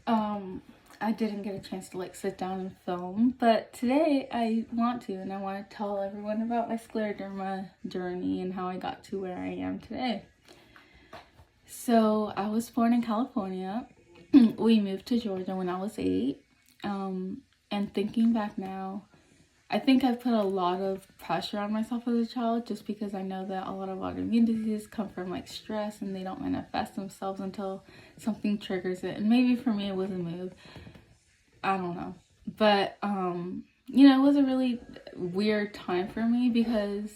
I didn't get a chance to like sit down and film, but today I want to, and I want to tell everyone about my scleroderma journey and how I got to where I am today. So I was born in California. We moved to Georgia when I was 8. And thinking back now, I think I put a lot of pressure on myself as a child just because I know that a lot of autoimmune diseases come from like stress and they don't manifest themselves until something triggers it. And maybe for me it was a move. I don't know. But it was a really weird time for me because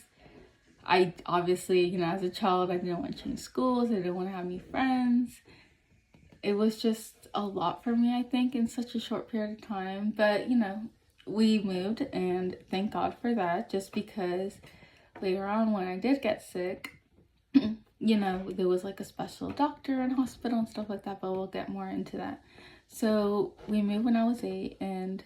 I obviously, as a child I didn't want to change schools, I didn't want to have any friends. It was just a lot for me, I think, in such a short period of time. But we moved, and thank God for that, just because later on when I did get sick, there was like a special doctor and hospital and stuff like that, but we'll get more into that. So we moved when I was 8, and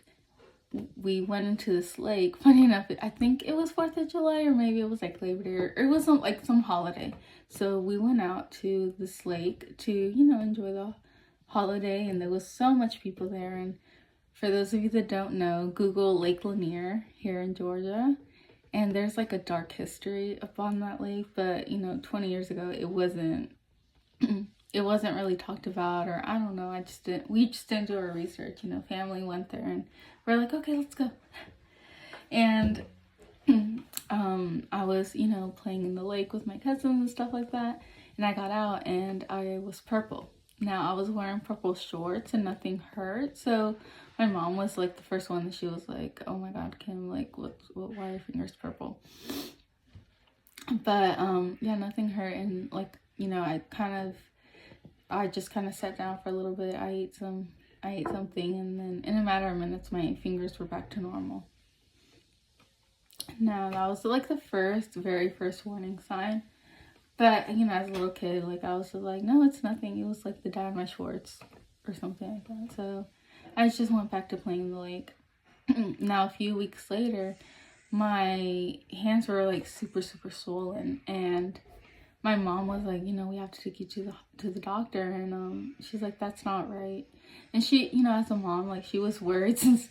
we went into this lake. Funny enough, I think it was 4th of July, or maybe it was like Labor Day, or it wasn't like some holiday. So we went out to this lake to, enjoy the holiday, and there was so much people there. And for those of you that don't know, Google Lake Lanier here in Georgia, and there's like a dark history upon that lake. But 20 years ago, it wasn't really talked about, or I don't know. We just didn't do our research. Family went there, and we're like, okay, let's go. And I was playing in the lake with my cousins and stuff like that, and I got out and I was purple. Now I was wearing purple shorts and nothing hurt, so my mom was like the first one that she was like, oh my god, Kim, like why are your fingers purple? But nothing hurt. And like I just kind of sat down for a little bit. I ate something, and then in a matter of minutes my fingers were back to normal. Now that was like the very first warning sign. But as a little kid, like I was just like, no, it's nothing. It was like the dye in my shorts or something like that. So I just went back to playing in the lake. Now a few weeks later, my hands were like super, super swollen, and my mom was like, we have to take you to the doctor. And she's like, that's not right. And she, as a mom, like she was worried since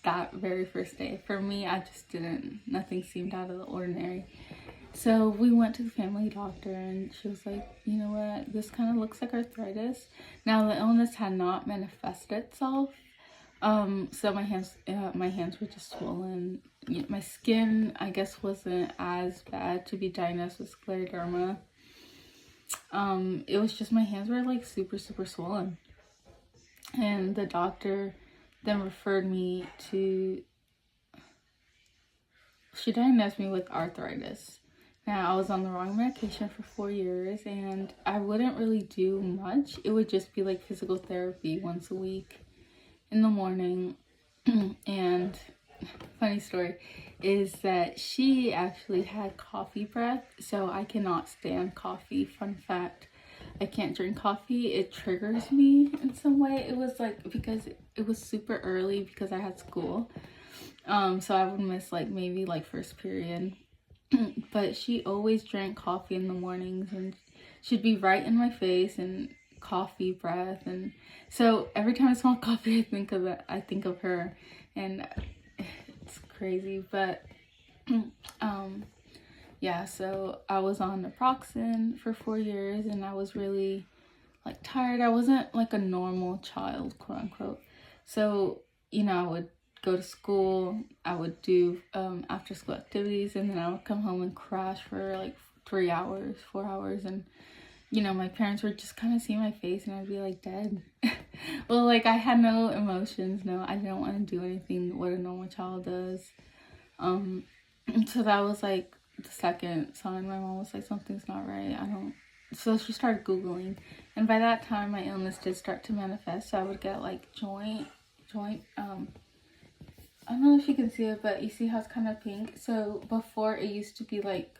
that very first day. For me, I just didn't. Nothing seemed out of the ordinary. So we went to the family doctor, and she was like, you know what, this kind of looks like arthritis. Now the illness had not manifested itself. So my hands were just swollen. My skin, I guess, wasn't as bad to be diagnosed with scleroderma. It was just my hands were like super, super swollen. And the doctor then referred me to, she diagnosed me with arthritis. Now, I was on the wrong medication for 4 years, and I wouldn't really do much. It would just be like physical therapy once a week in the morning. And funny story is that she actually had coffee breath, so I cannot stand coffee. Fun fact, I can't drink coffee. It triggers me in some way. It was like because it was super early because I had school. So I would miss like maybe like first period. But she always drank coffee in the mornings, and she'd be right in my face and coffee breath. And so every time I smell coffee, I think of her, and it's crazy. But so I was on naproxen for 4 years, and I was really like tired. I wasn't like a normal child, quote unquote. So I would go to school, I would do after school activities, and then I would come home and crash for like 3 hours, 4 hours, and my parents would just kind of see my face, and I'd be like dead. Well, like I had no emotions. No, I didn't want to do anything what a normal child does. So that was like the second sign. My mom was like, something's not right. So she started Googling, and by that time my illness did start to manifest. So I would get like joint I don't know if you can see it, but you see how it's kind of pink? So before, it used to be like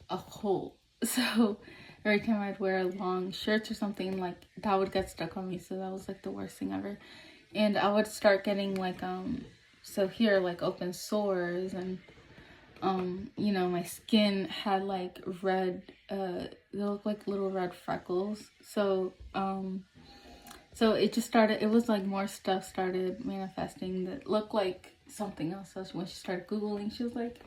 a hole. So every time I'd wear long shirts or something, like that would get stuck on me. So that was like the worst thing ever. And I would start getting like so here like open sores, and my skin had like red they look like little red freckles. So So it just started, it was like more stuff started manifesting that looked like something else. So when she started Googling, she was like,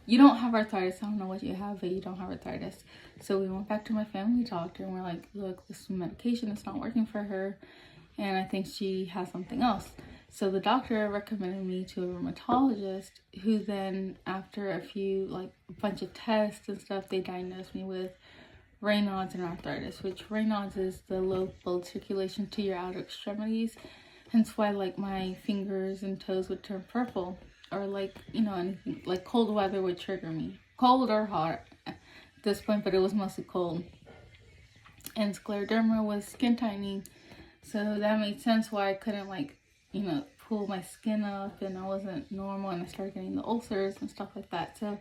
you don't have arthritis. I don't know what you have, but you don't have arthritis. So we went back to my family doctor and we're like, look, this medication is not working for her. And I think she has something else. So the doctor recommended me to a rheumatologist, who then, after a bunch of tests and stuff, they diagnosed me with Raynaud's and arthritis, which Raynaud's is the low blood circulation to your outer extremities. Hence why like my fingers and toes would turn purple, or like, you know, anything like cold weather would trigger me. Cold or hot at this point, but it was mostly cold. And scleroderma was skin tightening. So that made sense why I couldn't, like, you know, pull my skin up and I wasn't normal, and I started getting the ulcers and stuff like that. So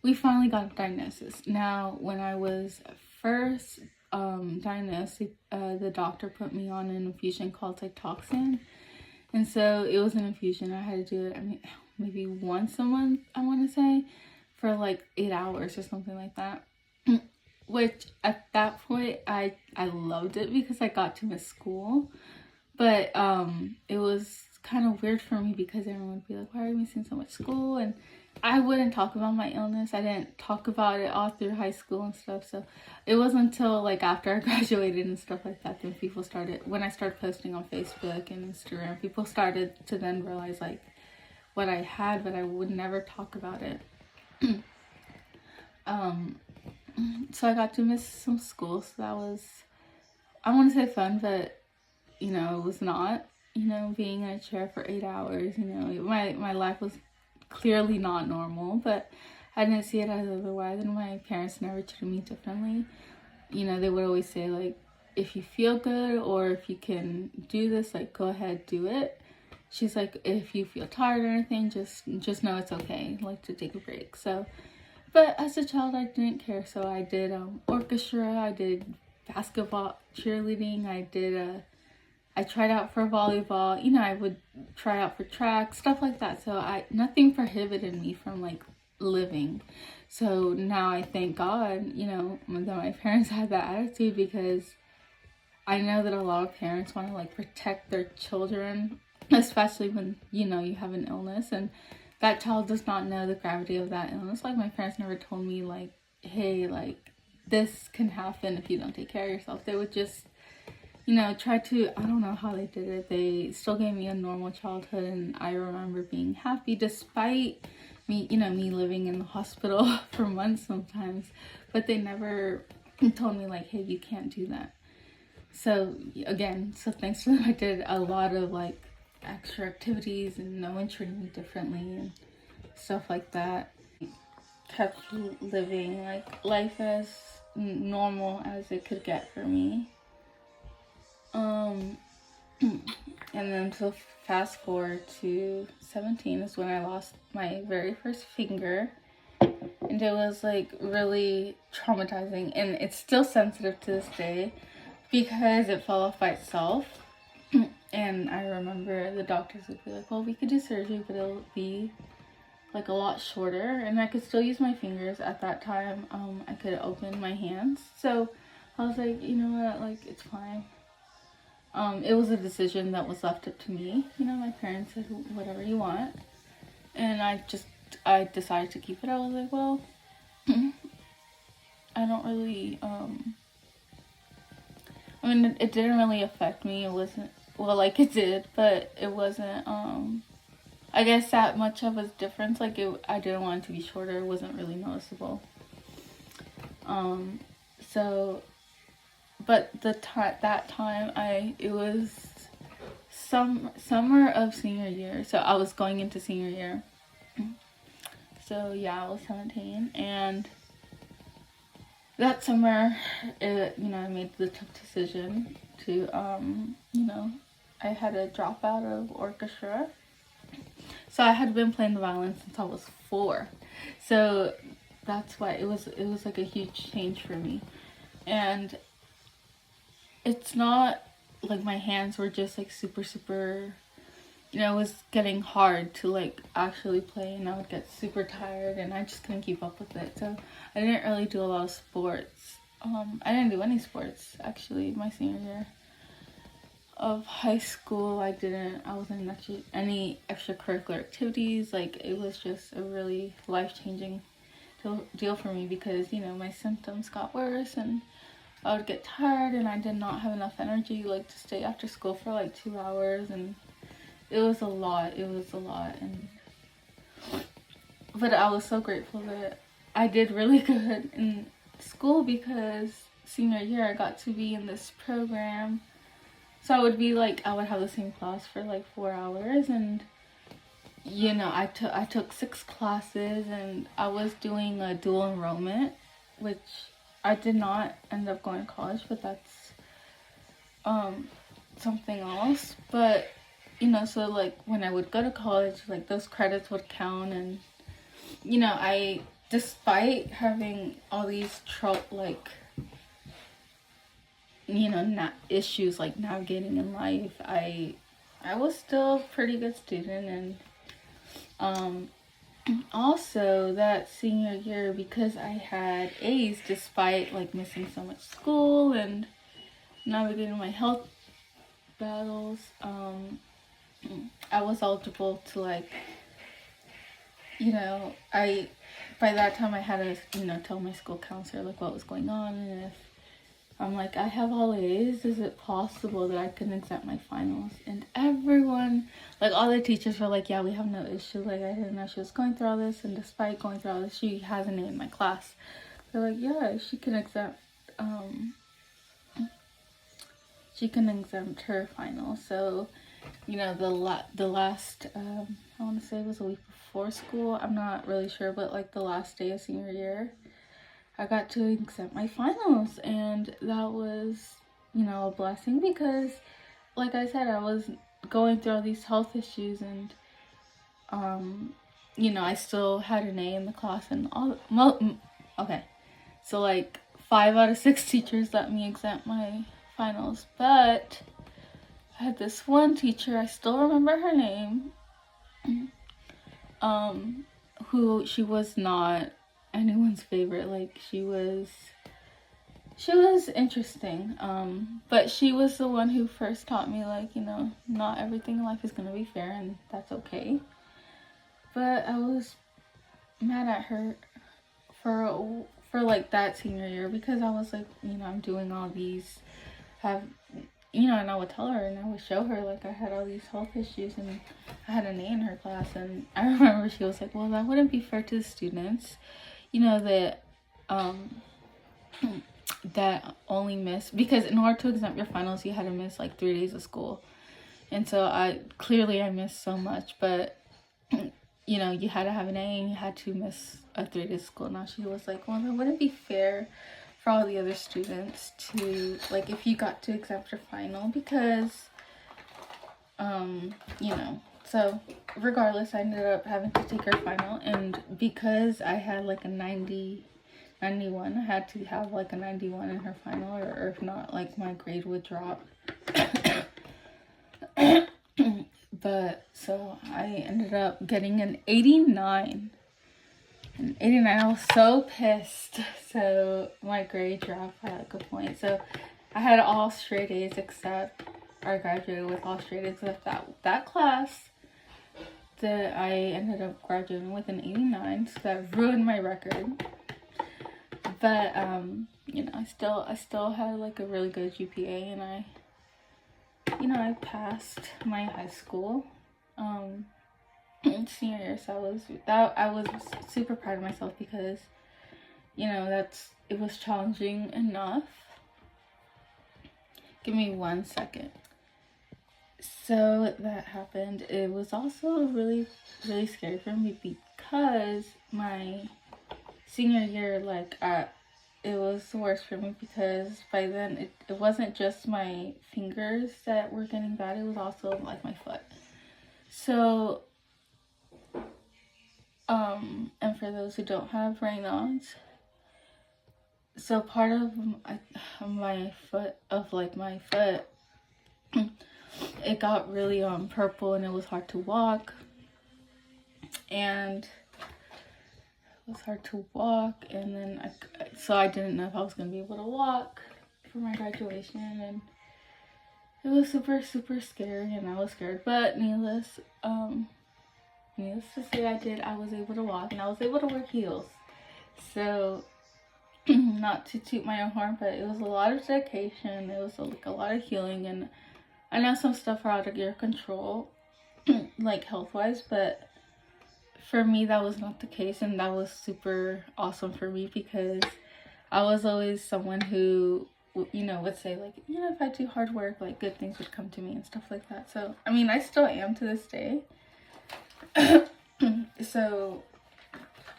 we finally got a diagnosis. Now, when I was first diagnosed, the doctor put me on an infusion called Cytoxan. And so it was an infusion. I had to do it, I mean, maybe once a month, I want to say, for like 8 hours or something like that. Which at that point I loved it because I got to miss school, but it was kind of weird for me because everyone would be like, why are you missing so much school? And I wouldn't talk about my illness. I didn't talk about it all through high school and stuff. So it wasn't until like after I graduated and stuff like that, then people started, when I started posting on Facebook and Instagram, people started to then realize like what I had, but I would never talk about it. So I got to miss some school, so that was, I want to say fun, but, you know, it was not, you know, being in a chair for 8 hours, you know, my life was clearly not normal, but I didn't see it as otherwise, and my parents never treated me differently. You know, they would always say, like, if you feel good, or if you can do this, like, go ahead, do it. She's like, if you feel tired or anything, just know it's okay, like, to take a break. So, but as a child, I didn't care. So I did orchestra, I did basketball, cheerleading, I tried out for volleyball, you know, I would try out for track, stuff like that. So nothing prohibited me from like living. So now I thank God, you know, that my parents had that attitude, because I know that a lot of parents want to like protect their children, especially when, you know, you have an illness and that child does not know the gravity of that illness. Like, my parents never told me, like, hey, like, this can happen if you don't take care of yourself. They would just, you know, try to, I don't know how they did it. They still gave me a normal childhood, and I remember being happy despite me, you know, me living in the hospital for months sometimes. But they never told me, like, hey, you can't do that. So, again, so thanks to them, I did a lot of, like, extra activities, and no one treated me differently and stuff like that. Kept living like life as normal as it could get for me. And then so fast forward to 17 is when I lost my very first finger, and it was like really traumatizing, and it's still sensitive to this day because it fell off by itself. And I remember the doctors would be like, well, we could do surgery, but it'll be like a lot shorter. And I could still use my fingers at that time. I could open my hands. So I was like, you know what, like, it's fine. It was a decision that was left up to me. You know, my parents said, whatever you want. And I decided to keep it. I was like, well, I don't really, I mean, it didn't really affect me. It wasn't, well, like, it did, but it wasn't, I guess that much of a difference. Like, I didn't want it to be shorter. It wasn't really noticeable. So, but that time, it was summer of senior year. So I was going into senior year. So yeah, I was 17, and that summer, you know, I made the tough decision to, you know, I had to drop out of orchestra. So I had been playing the violin since I was 4. So that's why it was like a huge change for me. And it's not like my hands were just like super, you know, it was getting hard to like actually play, and I would get super tired and I just couldn't keep up with it. So I didn't really do a lot of sports. I didn't do any sports actually my senior year. of high school, I wasn't in actually any extracurricular activities. Like, it was just a really life-changing deal for me because, you know, my symptoms got worse and I would get tired and I did not have enough energy, like, to stay after school for like 2 hours, and it was a lot. And but I was so grateful that I did really good in school because senior year I got to be in this program. So I would have the same class for like 4 hours, and you know, I took 6 classes, and I was doing a dual enrollment, which I did not end up going to college, but that's something else. But you know, so like when I would go to college, like those credits would count, and you know, despite having all these you know, issues like navigating in life, I was still a pretty good student. And also that senior year, because I had A's despite like missing so much school and navigating my health battles, I was eligible to, like, you know, by that time I had to, you know, tell my school counselor like what was going on, and if I'm like, I have all A's, is it possible that I can exempt my finals? And everyone, like all the teachers were like, yeah, we have no issue. Like, I didn't know she was going through all this, and despite going through all this, she has an A in my class. They're like, yeah, she can exempt her finals. So, you know, the last, I want to say it was a week before school, I'm not really sure, but like the last day of senior year, I got to accept my finals, and that was, you know, a blessing because, like I said, I was going through all these health issues, and, you know, I still had an A in the class, and okay, so like 5 out of 6 teachers let me exempt my finals, but I had this one teacher, I still remember her name, who, she was not anyone's favorite. Like, she was interesting, but she was the one who first taught me, like, you know, not everything in life is gonna be fair, and that's okay. But I was mad at her for like that senior year because I was like, you know, I'm doing all these, you know, and I would tell her and I would show her like I had all these health issues and I had an A in her class, and I remember she was like, well, that wouldn't be fair to the students, you know, that that only miss, because in order to exempt your finals you had to miss like 3 days of school, and so I missed so much, but you know, you had to have an A and you had to miss a 3 days of school. Now she was like, well, that wouldn't be fair for all the other students to, like, if you got to exempt your final, because you know. So regardless, I ended up having to take her final, and because I had like a 91, I had to have like a 91 in her final, or if not, like, my grade would drop. But so I ended up getting an 89. I was so pissed. So my grade dropped by like a point. So I had all straight A's except, I graduated with all straight A's except that class that I ended up graduating with an 89. So that ruined my record. But you know, I still had like a really good GPA, and I passed my high school senior year. So I was super proud of myself because, you know, it was challenging enough. Give me 1 second. So that happened. It was also really, really scary for me because my senior year, like, it was the worst for me because by then it wasn't just my fingers that were getting bad, it was also like my foot. So and for those who don't have Raynaud's, so part of my foot, it got really purple, and it was hard to walk, and then so I didn't know if I was gonna be able to walk for my graduation, and it was super, super scary, and I was scared. But needless to say, I was able to walk, and I was able to wear heels. So, not to toot my own horn, but it was a lot of dedication. It was like a lot of healing, and I know some stuff are out of your control, like health-wise, but for me, that was not the case, and that was super awesome for me because I was always someone who, would say, like, if I do hard work, like, good things would come to me and stuff like that. So, I mean, I still am to this day. So,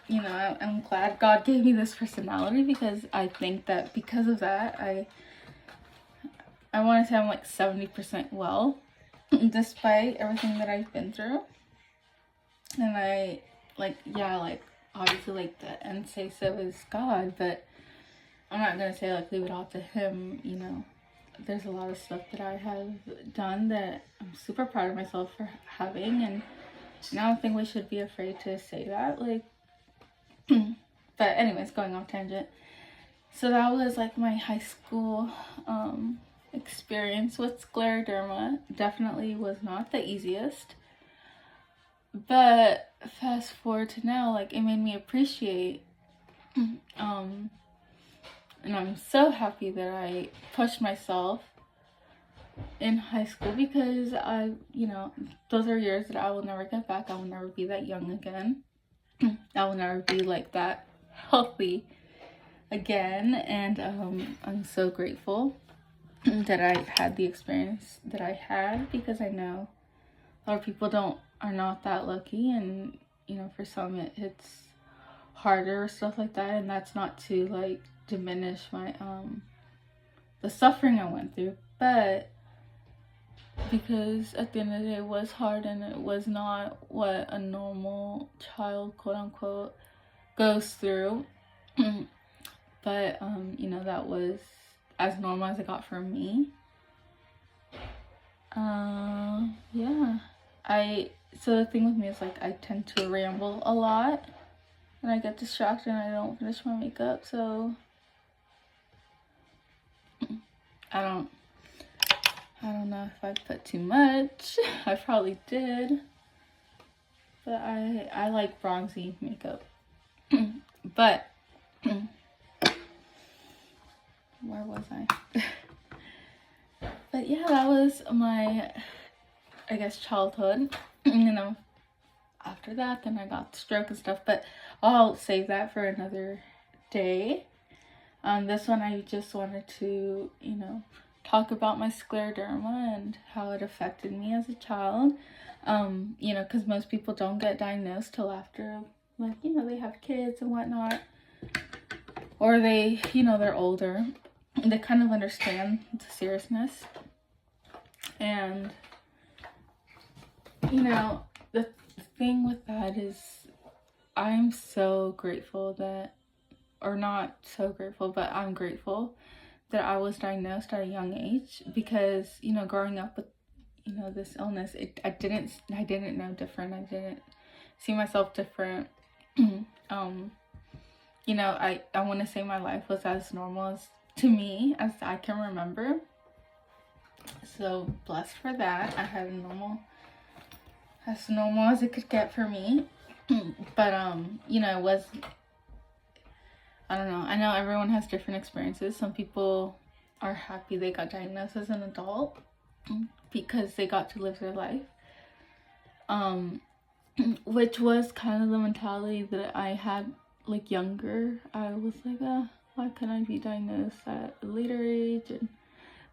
I'm glad God gave me this personality because I think that because of that, I want to say I'm like 70% well, despite everything that I've been through. And I, obviously, like, the end say so is God, but I'm not going to say, like, leave it all to Him, There's a lot of stuff that I have done that I'm super proud of myself for having, and I don't think we should be afraid to say that, like, but anyways, going off tangent. So that was, like, my high school, experience with scleroderma. Definitely was not the easiest, but fast forward to now, like, it made me appreciate, and I'm so happy that I pushed myself in high school because those are years that I will never get back. I will never be that young again. I will never be like that healthy again, and I'm so grateful that I had the experience that I had because I know a lot of people are not that lucky, and for some it's harder or stuff like that, and that's not to like diminish my the suffering I went through, but because at the end of the day it was hard and it was not what a normal child, quote unquote, goes through. But that was as normal as it got for me. Yeah. So the thing with me is, like, I tend to ramble a lot and I get distracted and I don't finish my makeup, so I don't know if I put too much. I probably did. But I like bronzy makeup. But where was I? But yeah, that was my, I guess, childhood. After that, then I got the stroke and stuff. But I'll save that for another day. This one I just wanted to, talk about my scleroderma and how it affected me as a child. Because most people don't get diagnosed till after, like, they have kids and whatnot. Or they, they're older. They kind of understand the seriousness. And, the thing with that is I'm so grateful that, or not so grateful, but I'm grateful that I was diagnosed at a young age because, growing up with, this illness, I didn't know different. I didn't see myself different. I want to say my life was as normal as, to me, as I can remember. So blessed for that. I had as normal as it could get for me. But it was, I don't know. I know everyone has different experiences. Some people are happy they got diagnosed as an adult because they got to live their life. Which was kind of the mentality that I had, like, younger. I was like, why couldn't I be diagnosed at a later age? And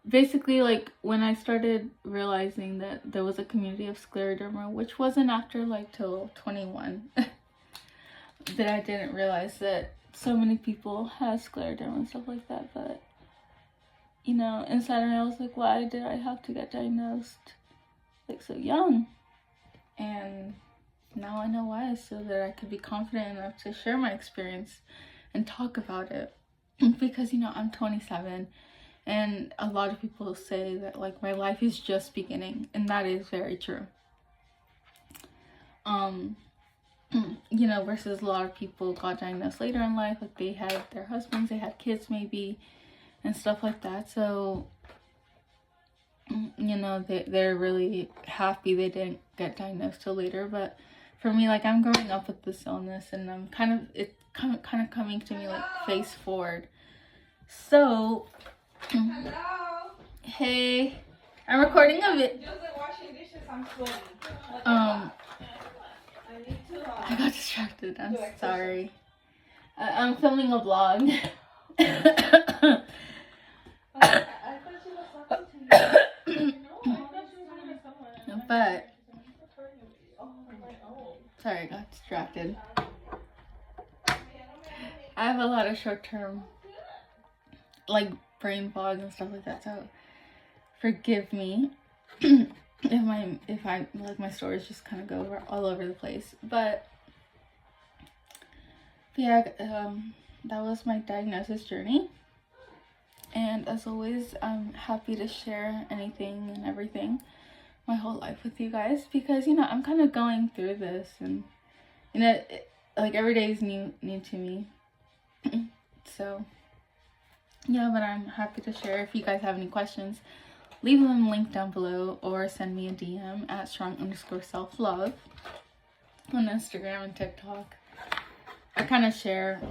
basically, like, when I started realizing that there was a community of scleroderma, which wasn't after, like, till 21, that I didn't realize that so many people had scleroderma and stuff like that. But, inside of me, I was like, why did I have to get diagnosed, like, so young? And now I know why, so that I could be confident enough to share my experience and talk about it. Because, I'm 27, and a lot of people say that, like, my life is just beginning, and that is very true. Versus a lot of people got diagnosed later in life, like, they had their husbands, they had kids maybe, and stuff like that. So you know, they're really happy they didn't get diagnosed till later. But for me, like, I'm growing up with this illness, and I'm kind of coming to me like face forward. So, hey, I'm recording a bit. I got distracted. I'm sorry. I'm filming a vlog. But sorry, I got distracted. I have a lot of short-term like brain fog and stuff like that, so forgive me if I like my stories just kind of go all over the place. But yeah, that was my diagnosis journey, and as always, I'm happy to share anything and everything, my whole life with you guys, because, you know, I'm kind of going through this, and, you know, like every day is new to me. So yeah, but I'm happy to share. If you guys have any questions, leave them linked down below, or send me a DM at strong_self-love on Instagram and TikTok. I kind of share,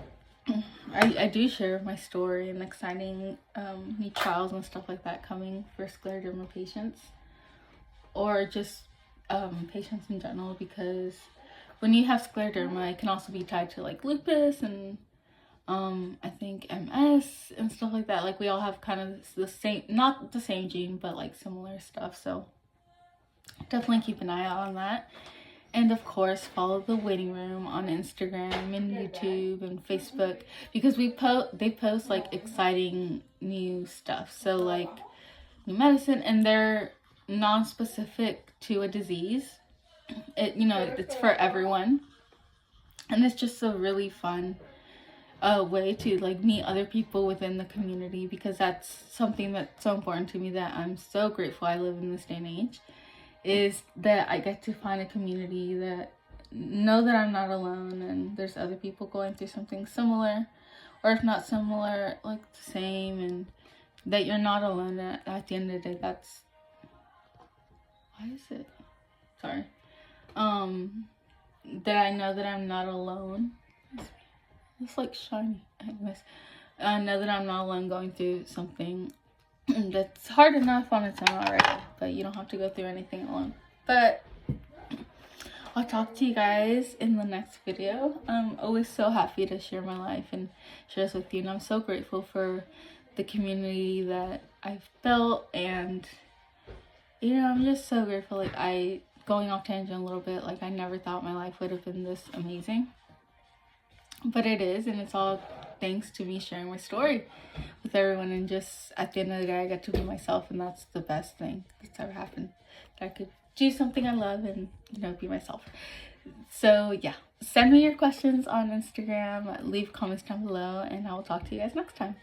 I do share my story and exciting new trials and stuff like that coming for scleroderma patients, or just patients in general, because when you have scleroderma, it can also be tied to like lupus and I think MS and stuff like that. Like, we all have kind of the same, not the same gene, but like similar stuff. So definitely keep an eye out on that. And of course, follow the waiting room on Instagram and YouTube and Facebook, because they post like exciting new stuff. So like new medicine, and they're non-specific to a disease. You know, it's for everyone, and it's just a really fun way to like meet other people within the community, because that's something that's so important to me, that I'm so grateful I live in this day and age, is that I get to find a community that know that I'm not alone, and there's other people going through something similar, or if not similar, like the same, and that you're not alone at the end of the day. That's, why is it, sorry, that I know that I'm not alone. It's like shiny. Anyways, I know that I'm not alone going through something that's hard enough on its own already, but you don't have to go through anything alone. But I'll talk to you guys in the next video. I'm always so happy to share my life and share this with you, and I'm so grateful for the community that I've built, and, you know, I'm just so grateful. Like, going off tangent a little bit, like, I never thought my life would have been this amazing. But it is, and it's all thanks to me sharing my story with everyone, and just at the end of the day, I get to be myself, and that's the best thing that's ever happened. That I could do something I love and, you know, be myself. So yeah, send me your questions on Instagram, leave comments down below, and I will talk to you guys next time.